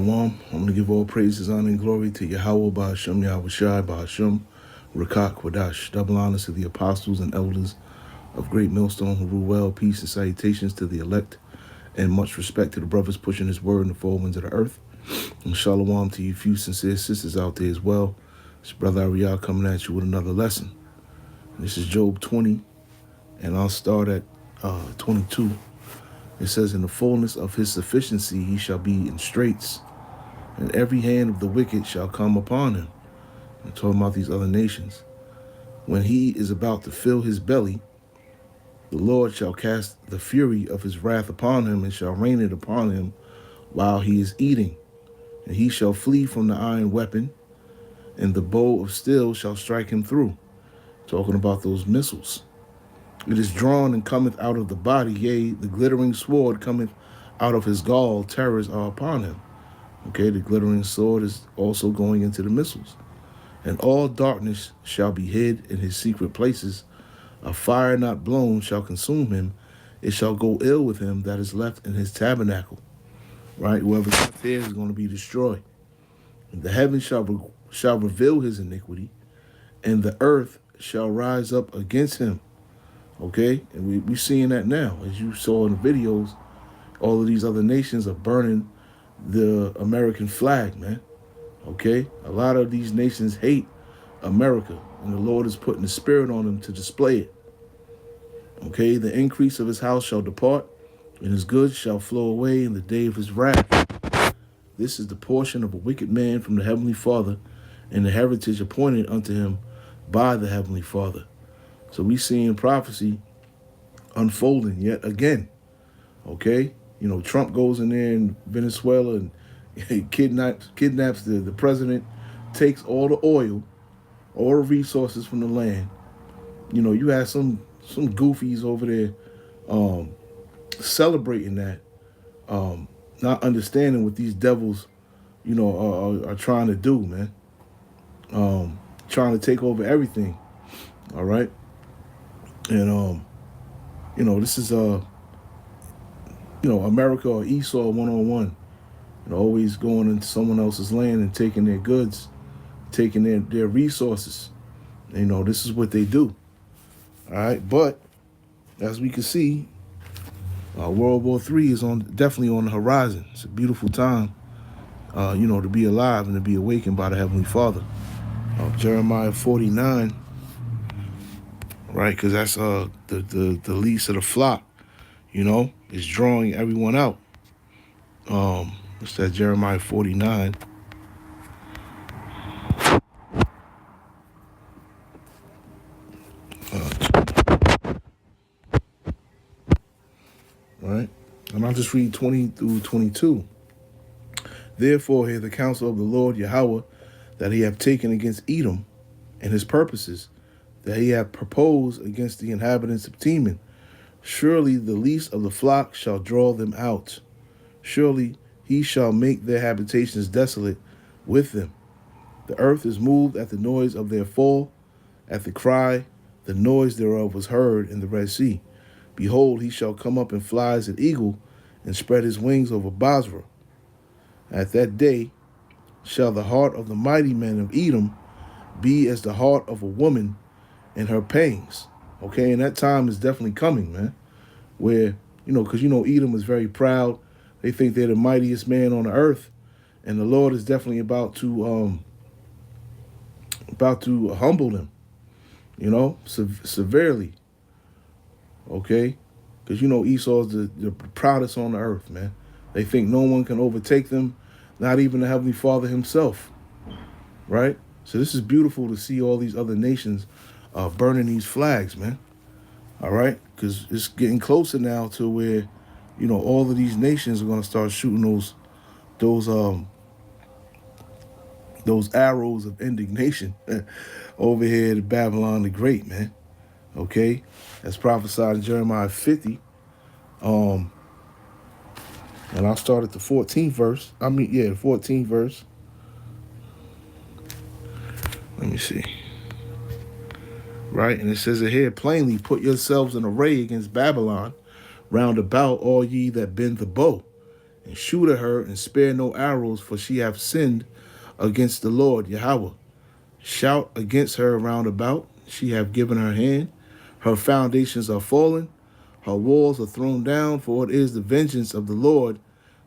Shalom. I'm going to give all praises, honor, and glory to YAHAWAH, BAHASHAM, YAHAWASHI, BAHASHAM, Rakak, Wadash. Double honors to the apostles and elders of Great Millstone who rule well. Peace and salutations to the elect, and much respect to the brothers pushing his word in the four winds of the earth. And shalom to you few sincere sisters out there as well. It's Brother Ariel coming at you with another lesson. This is Job 20, and I'll start at 22. It says, in the fullness of his sufficiency he shall be in straits, and every hand of the wicked shall come upon him. I'm talking about these other nations. When he is about to fill his belly, the Lord shall cast the fury of his wrath upon him, and shall rain it upon him while he is eating. And he shall flee from the iron weapon, and the bow of steel shall strike him through. Talking about those missiles. It is drawn and cometh out of the body, yea, the glittering sword cometh out of his gall, terrors are upon him. Okay, the glittering sword is also going into the missiles. And all darkness shall be hid in his secret places. A fire not blown shall consume him. It shall go ill with him that is left in his tabernacle. Right, whoever's left there is going to be destroyed. And the heavens shall reveal his iniquity, and the earth shall rise up against him. Okay, and we're seeing that now. As you saw in the videos, all of these other nations are burning the American flag, man. Okay, a lot of these nations hate America, and the Lord is putting the spirit on them to display it. Okay, the increase of his house shall depart, and his goods shall flow away in the day of his wrath. This is the portion of a wicked man from the Heavenly Father, and the heritage appointed unto him by the Heavenly Father. So we seeing prophecy unfolding yet again. Okay, you know, Trump goes in there in Venezuela and he kidnaps the president, takes all the oil, all the resources from the land. You know, you have some goofies over there celebrating that, not understanding what these devils, you know, are trying to do, man. Trying to take over everything. All right. And, you know, this is, you know, America or Esau one-on-one. You know, always going into someone else's land and taking their goods, taking their resources. You know, this is what they do. All right. But as we can see, World War III is definitely on the horizon. It's a beautiful time, you know, to be alive and to be awakened by the Heavenly Father. Jeremiah 49. Right, because that's the least of the flock, you know, is drawing everyone out. What's that? Jeremiah 49. Right, and I'll just read 20 through 22. Therefore, hear the counsel of the Lord Yahweh that he hath taken against Edom, and his purposes that he hath proposed against the inhabitants of Teman. Surely the least of the flock shall draw them out. Surely he shall make their habitations desolate with them. The earth is moved at the noise of their fall. At the cry, the noise thereof was heard in the Red Sea. Behold, he shall come up and fly as an eagle, and spread his wings over Basra. At that day shall the heart of the mighty men of Edom be as the heart of a woman in her pangs. Okay, and that time is definitely coming, man, where, you know, because, you know, Edom is very proud. They think they're the mightiest man on the earth, and the Lord is definitely about to humble them, you know, severely. Okay, because, you know, Esau is the proudest on the earth, man. They think no one can overtake them, not even the Heavenly Father himself. Right, so this is beautiful to see all these other nations burning these flags, man. All right, because it's getting closer now to where, you know, all of these nations are going to start shooting those arrows of indignation over here to Babylon the Great, man. Okay, as prophesied in Jeremiah 50. And I'll start at the 14th verse. The 14th verse. Let me see. Right, and it says it here plainly, put yourselves in array against Babylon, round about all ye that bend the bow, and shoot at her, and spare no arrows, for she hath sinned against the Lord Yahweh. Shout against her round about. She hath given her hand. Her foundations are fallen. Her walls are thrown down, for it is the vengeance of the Lord.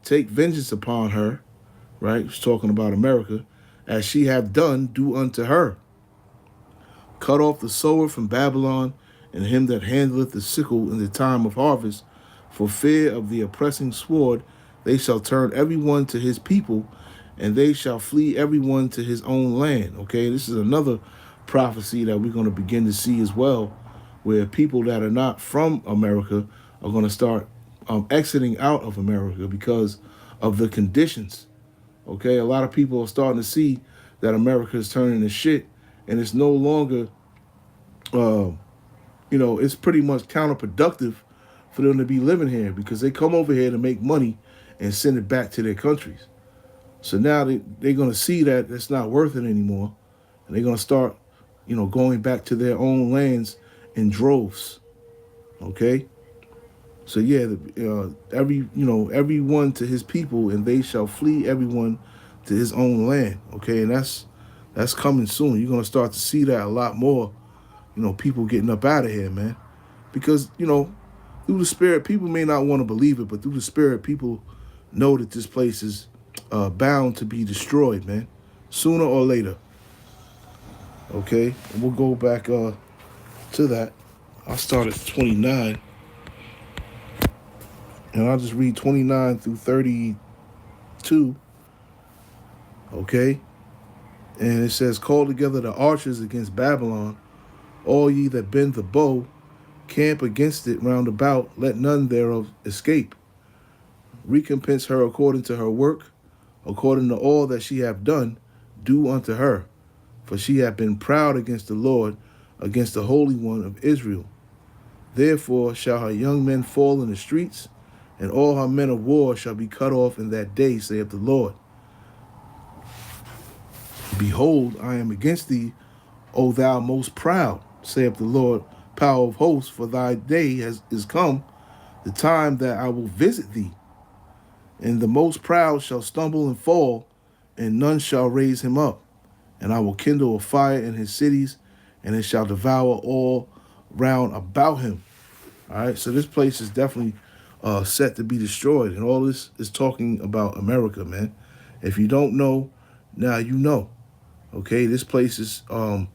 Take vengeance upon her. Right? He's talking about America. As she hath done, do unto her. Cut off the sower from Babylon, and him that handleth the sickle in the time of harvest. For fear of the oppressing sword, they shall turn every one to his people, and they shall flee every one to his own land. Okay, this is another prophecy that we're going to begin to see as well, where people that are not from America are going to start exiting out of America because of the conditions. Okay, a lot of people are starting to see that America is turning to shit, and it's no longer, it's pretty much counterproductive for them to be living here, because they come over here to make money and send it back to their countries. So now they're going to see that it's not worth it anymore, and they're going to start, going back to their own lands in droves. Okay? So yeah, everyone to his people, and they shall flee everyone to his own land. Okay, and that's coming soon. You're going to start to see that a lot more, people getting up out of here, man. Because, through the Spirit, people may not want to believe it, but through the Spirit, people know that this place is bound to be destroyed, man, sooner or later. Okay, and we'll go back to that. I'll start at 29, and I'll just read 29 through 32. Okay, and it says, call together the archers against Babylon, all ye that bend the bow, camp against it round about, let none thereof escape. Recompense her according to her work, according to all that she hath done, do unto her. For she hath been proud against the Lord, against the Holy One of Israel. Therefore shall her young men fall in the streets, and all her men of war shall be cut off in that day, saith the Lord. Behold, I am against thee, O thou most proud, saith the Lord, power of hosts, for thy day is come, the time that I will visit thee. And the most proud shall stumble and fall, and none shall raise him up. And I will kindle a fire in his cities, and it shall devour all round about him. All right, so this place is definitely set to be destroyed. And all this is talking about America, man. If you don't know, now you know. Okay, this place is, the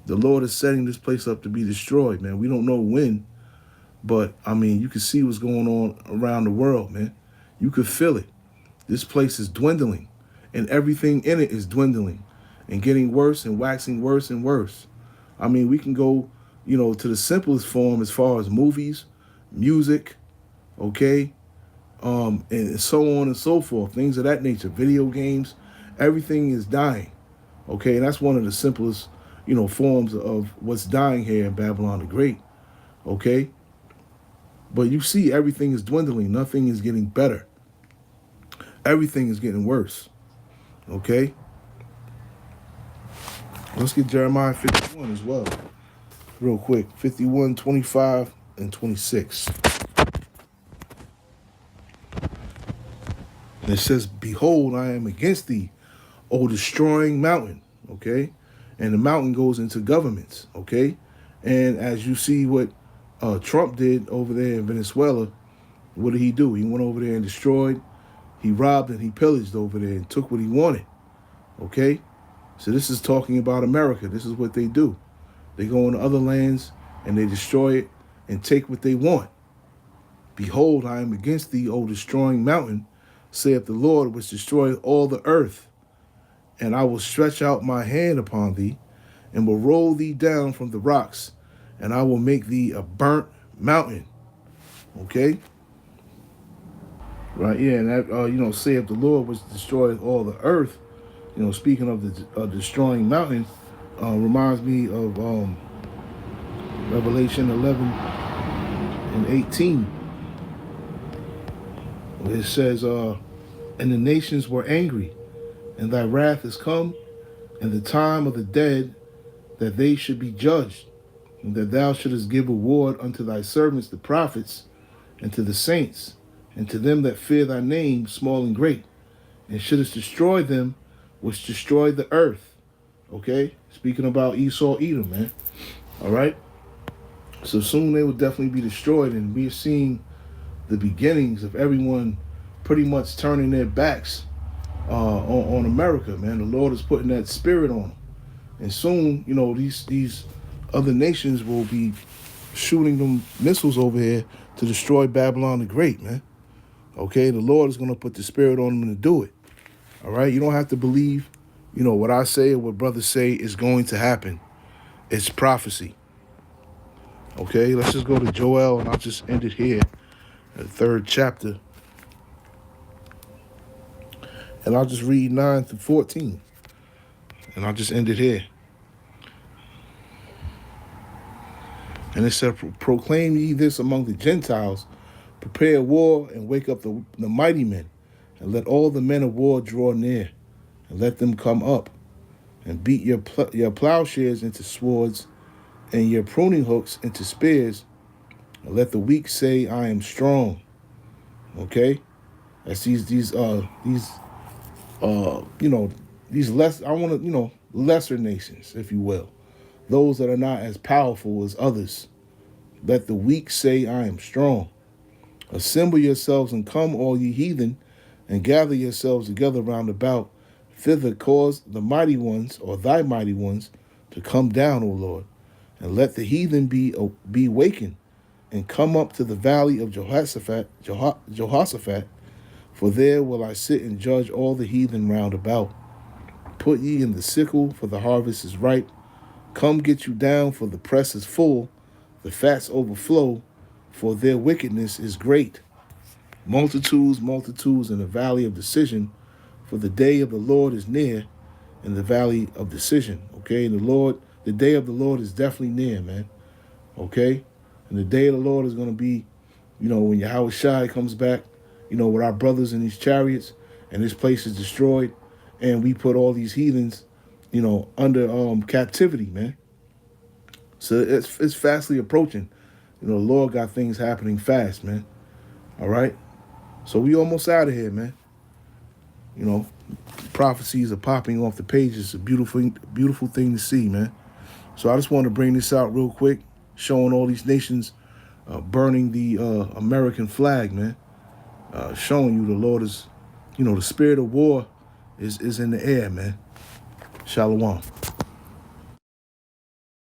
Lord is setting this place up to be destroyed, man. We don't know when, but, I mean, you can see what's going on around the world, man. You could feel it. This place is dwindling, and everything in it is dwindling and getting worse and waxing worse and worse. I mean, we can go, to the simplest form as far as movies, music, okay, and so on and so forth, things of that nature, video games, everything is dying, okay? And that's one of the simplest, forms of what's dying here in Babylon the Great, okay? But you see everything is dwindling. Nothing is getting better. Everything is getting worse, okay? Let's get Jeremiah 51 as well, real quick. 51, 25, and 26. And it says, behold, I am against thee, O destroying mountain, okay? And the mountain goes into governments, okay? And as you see what Trump did over there in Venezuela, what did he do? He went over there and destroyed, he robbed and he pillaged over there and took what he wanted, okay? So this is talking about America. This is what they do. They go into other lands and they destroy it and take what they want. Behold, I am against thee, O destroying mountain, saith the Lord, which destroyeth all the earth. And I will stretch out my hand upon thee, and will roll thee down from the rocks, and I will make thee a burnt mountain. Okay? Right, yeah, and that, saith the Lord, which destroyeth all the earth. Speaking of the destroying mountain, reminds me of Revelation 11 and 18. Where it says, and the nations were angry, and thy wrath is come, and the time of the dead, that they should be judged, and that thou shouldest give reward unto thy servants the prophets, and to the saints, and to them that fear thy name, small and great, and shouldest destroy them which destroy the earth. Okay? Speaking about Esau, Edom, man. All right? So soon they will definitely be destroyed, and we are seeing the beginnings of everyone pretty much turning their backs on America, man. The Lord is putting that spirit on them. And soon, you know, these other nations will be shooting them missiles over here to destroy Babylon the Great, man. Okay? The Lord is going to put the spirit on them to do it. All right? You don't have to believe, you know, what I say or what brothers say is going to happen. It's prophecy. Okay? Let's just go to Joel, and I'll just end it here, the 3rd chapter. And I'll just read 9 through 14. And I'll just end it here. And it said, proclaim ye this among the Gentiles, prepare war and wake up the mighty men, and let all the men of war draw near, and let them come up, and beat your plowshares into swords, and your pruning hooks into spears, and let the weak say, I am strong. Okay? That's these lesser nations, if you will. Those that are not as powerful as others. Let the weak say, I am strong. Assemble yourselves and come, all ye heathen, and gather yourselves together round about. Thither cause the mighty ones, or thy mighty ones, to come down, O Lord. And let the heathen be wakened, and come up to the valley of Jehoshaphat, for there will I sit and judge all the heathen round about. Put ye in the sickle, for the harvest is ripe. Come get you down, for the press is full, the fats overflow, for their wickedness is great. Multitudes, multitudes in the valley of decision, for the day of the Lord is near in the valley of decision. Okay, and the day of the Lord is definitely near, man. Okay, and the day of the Lord is going to be, you know, when YAHAWASHI comes back, you know, with our brothers in these chariots, and this place is destroyed, and we put all these heathens, you know, under captivity, man. So it's fastly approaching. You know, the Lord got things happening fast, man. All right? So we almost out of here, man. You know, prophecies are popping off the pages. It's a beautiful thing to see, man. So I just want to bring this out real quick, showing all these nations burning the American flag, man. Showing you the Lord is, you know, the spirit of war is in the air, man. Shalom.